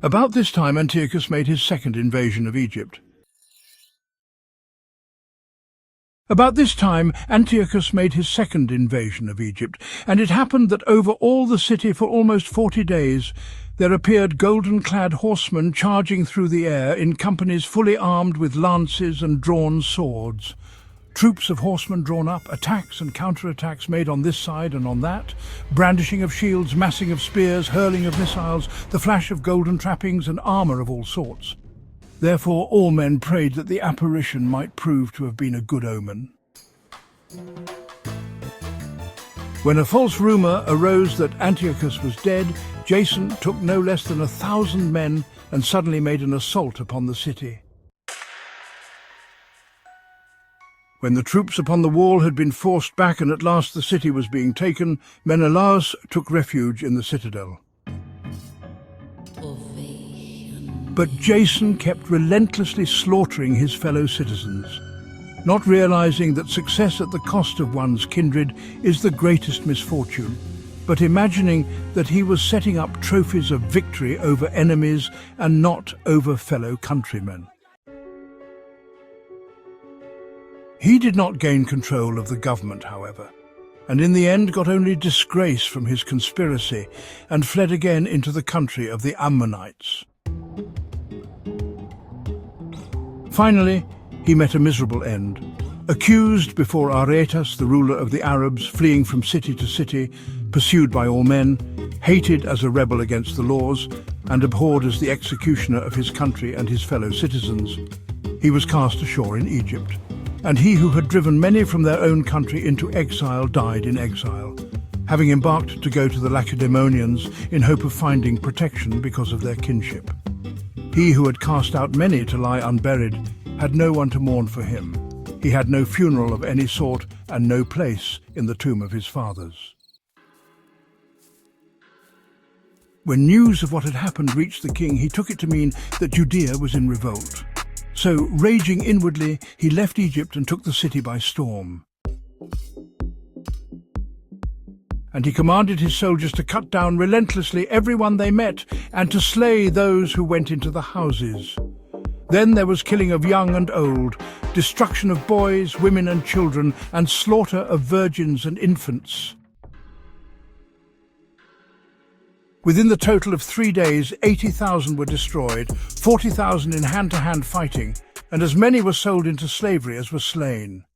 About this time Antiochus made his second invasion of Egypt. About this time Antiochus made his second invasion of Egypt, and it happened that over all the city for almost 40 days there appeared golden-clad horsemen charging through the air in companies fully armed with lances and drawn swords. Troops of horsemen drawn up, attacks and counter-attacks made on this side and on that, brandishing of shields, massing of spears, hurling of missiles, the flash of golden trappings and armour of all sorts. Therefore all men prayed that the apparition might prove to have been a good omen. When a false rumour arose that Antiochus was dead, Jason took no less than 1,000 men and suddenly made an assault upon the city. When the troops upon the wall had been forced back and at last the city was being taken, Menelaus took refuge in the citadel. But Jason kept relentlessly slaughtering his fellow citizens, not realizing that success at the cost of one's kindred is the greatest misfortune, but imagining that he was setting up trophies of victory over enemies and not over fellow countrymen. He did not gain control of the government, however, and in the end got only disgrace from his conspiracy and fled again into the country of the Ammonites. Finally, he met a miserable end. Accused before Aretas, the ruler of the Arabs, fleeing from city to city, pursued by all men, hated as a rebel against the laws, and abhorred as the executioner of his country and his fellow citizens, he was cast ashore in Egypt. And he who had driven many from their own country into exile died in exile, having embarked to go to the Lacedaemonians in hope of finding protection because of their kinship. He who had cast out many to lie unburied had no one to mourn for him. He had no funeral of any sort and no place in the tomb of his fathers. When news of what had happened reached the king, he took it to mean that Judea was in revolt. So, raging inwardly, he left Egypt and took the city by storm. And he commanded his soldiers to cut down relentlessly everyone they met and to slay those who went into the houses. Then there was killing of young and old, destruction of boys, women and children, and slaughter of virgins and infants. Within the total of 3 days, 80,000 were destroyed, 40,000 in hand-to-hand fighting, and as many were sold into slavery as were slain.